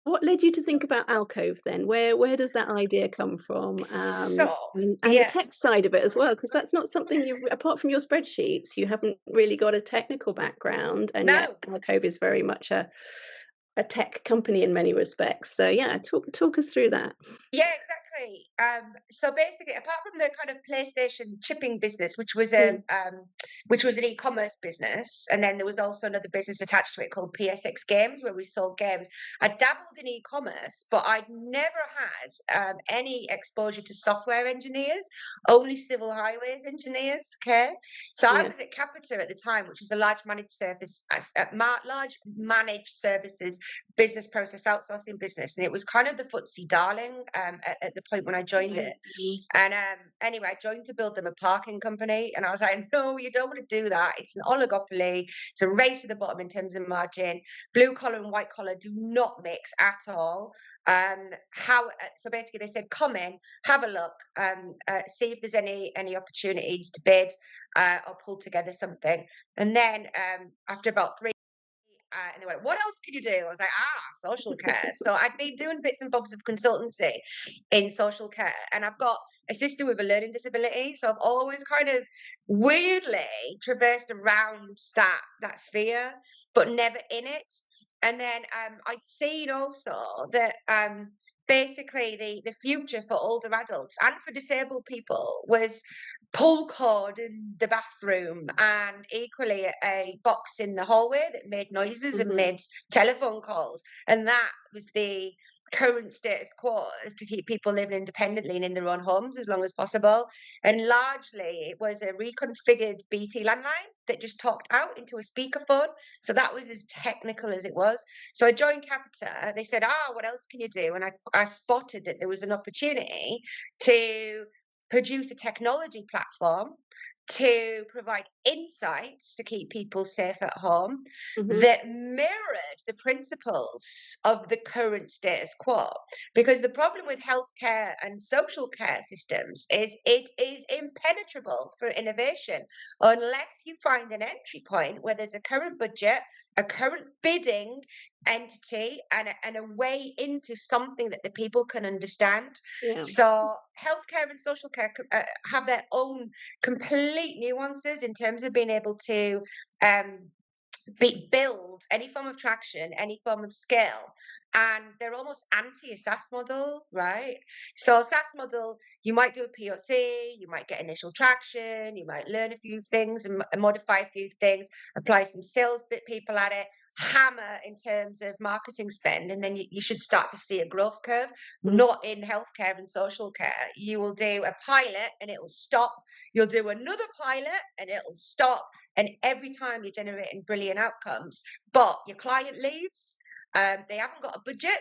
what led you to think about Alcove then? Where does that idea come from? So, And the yeah, tech side of it as well, because that's not something you've apart from your spreadsheets, you haven't really got a technical background, and yet no. Alcove is very much a tech company in many respects. So yeah, talk us through that. Yeah, exactly. So basically, apart from the kind of PlayStation chipping business, Mm, which was an e-commerce business, and then there was also another business attached to it called PSX Games, where we sold games. I dabbled in e-commerce, but I'd never had any exposure to software engineers, only civil highways engineers. Okay, so I yeah. was at Capita at the time, which was a large managed service, large managed services business process outsourcing business, and it was kind of the footsie darling at the point when I joined Right. it. And anyway, I joined to build them a parking company, and I was like, no, you don't want to do that. It's an oligopoly. It's a race to the bottom in terms of margin. Blue collar and white collar do not mix at all. So basically, they said, come in, have a look, see if there's any opportunities to bid or pull together something. And then after about 3 and they went, "What else can you do?" I was like, social care. So I'd been doing bits and bobs of consultancy in social care, and I've got a sister with a learning disability, so I've always kind of weirdly traversed around that sphere, but never in it. And then I'd seen also that basically the future for older adults and for disabled people was pull cord in the bathroom and equally a box in the hallway that made noises and Mhm. made telephone calls. And that was the current status quo, is to keep people living independently and in their own homes as long as possible. And largely it was a reconfigured BT landline that just talked out into a speakerphone. So that was as technical as it was. So I joined Capita. They said, what else can you do? And I spotted that there was an opportunity to produce a technology platform to provide insights to keep people safe at home Mhm. that mirrored the principles of the current status quo. Because the problem with healthcare and social care systems is it is impenetrable for innovation unless you find an entry point where there's a current budget, a current bidding entity, and a way into something that the people can understand. Yeah. So healthcare and social care have their own complete nuances in terms of being able to um, build any form of traction, any form of scale, and they're almost anti a SaaS model, right? So SaaS model, you might do a POC, you might get initial traction, you might learn a few things and modify a few things, apply some sales bit people at it, hammer in terms of marketing spend, and then you should start to see a growth curve. Mm. Not in healthcare and social care. You will do a pilot and it will stop. You'll do another pilot and it'll stop, and every time you're generating brilliant outcomes, but your client leaves, they haven't got a budget,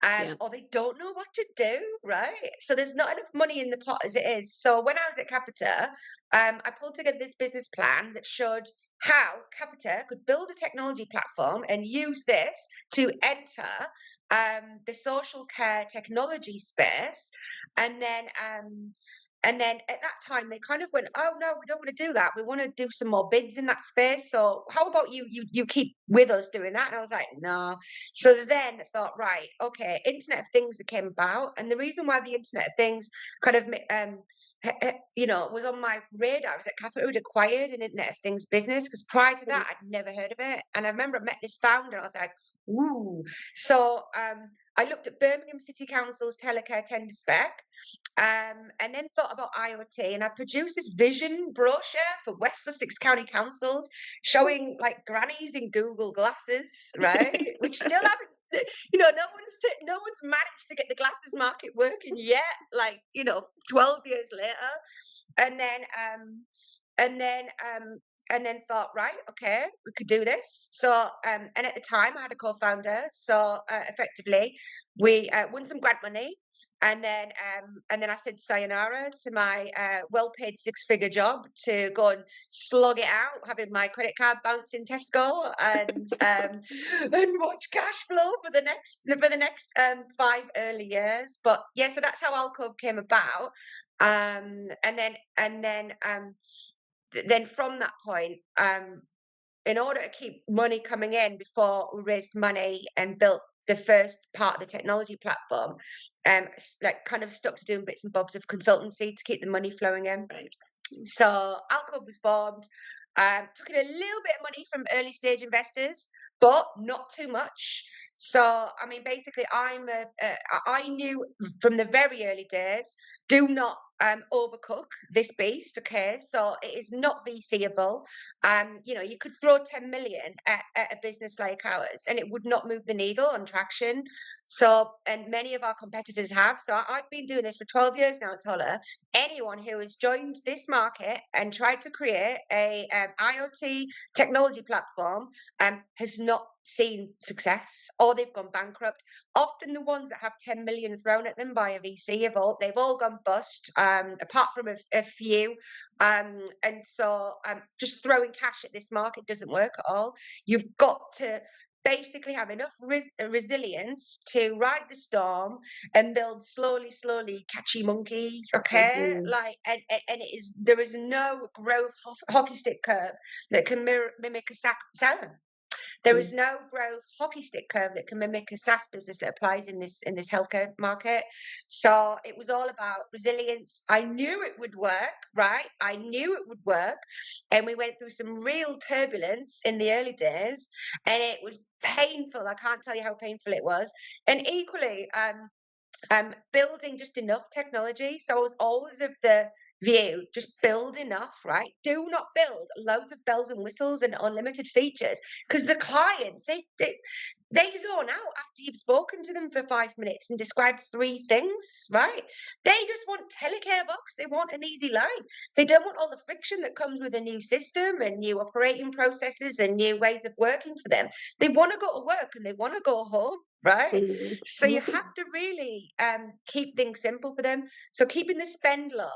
Yeah. or they don't know what to do, right? So there's not enough money in the pot as it is. So when I was at Capita, I pulled together this business plan that showed how Capita could build a technology platform and use this to enter the social care technology space, and then at that time, they kind of went, "Oh no, we don't want to do that. We want to do some more bids in that space. So how about you keep with us doing that?" And I was like, "No." So then I thought, right, okay, Internet of Things that came about, and the reason why the Internet of Things kind of was on my radar was that Capita had acquired an Internet of Things business, because prior to Mm. that, I'd never heard of it. And I remember I met this founder, and I was like, "Ooh." So I looked at Birmingham City Council's telecare tender spec, and then thought about IoT, and I produced this vision brochure for West Sussex County Councils showing like grannies in Google glasses, right? Which still haven't, no one's managed to get the glasses market working yet. Like 12 years later, and then and then um, and then thought, right, okay, we could do this. So and at the time, I had a co-founder, so effectively, we won some grant money, and then I said sayonara to my well-paid six-figure job to go and slog it out, having my credit card bounce in Tesco, and watch cash flow for the next 5 early years. But yeah, so that's how Alcove came about. And then from that point, in order to keep money coming in before we raised money and built the first part of the technology platform, like kind of stuck to doing bits and bobs of consultancy to keep the money flowing in. Right. So Alcove was formed. Took in a little bit of money from early stage investors, but not too much. So, I mean, basically, I knew from the very early days, do not overcook this beast. Okay, so it is not VCable. You know, you could throw 10 million at a business like ours, and it would not move the needle on traction. So, and many of our competitors have. So, I've been doing this for 12 years now, Tola. Anyone who has joined this market and tried to create a IoT technology platform has not seen success, or they've gone bankrupt. Often the ones that have 10 million thrown at them by a VC they've all gone bust, apart from a few. And so just throwing cash at this market doesn't work at all. You've got to basically have enough resilience to ride the storm and build slowly, catchy monkey. Okay, Mhm. like, and there is no growth hockey stick curve that can mimic a there is Mm. no growth hockey stick curve that can mimic a SaaS business that applies in this healthcare market. So it was all about resilience. I knew it would work, right? I knew it would work. And we went through some real turbulence in the early days, and it was painful. I can't tell you how painful it was. And equally, building just enough technology. So I was always of the view, just build enough, right? Do not build loads of bells and whistles and unlimited features, because the clients, they zone out after you've spoken to them for 5 minutes and described three things, right? They just want telecare box. They want an easy life. They don't want all the friction that comes with a new system and new operating processes and new ways of working for them. They want to go to work and they want to go home, right? Mhm. So you have to really keep things simple for them. So keeping the spend low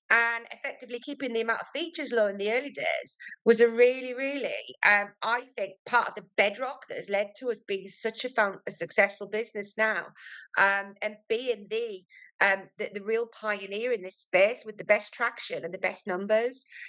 and effectively keeping the amount of features low in the early days was a really, I think, part of the bedrock that has led to us being such a successful business now, and being the real pioneer in this space with the best traction and the best numbers.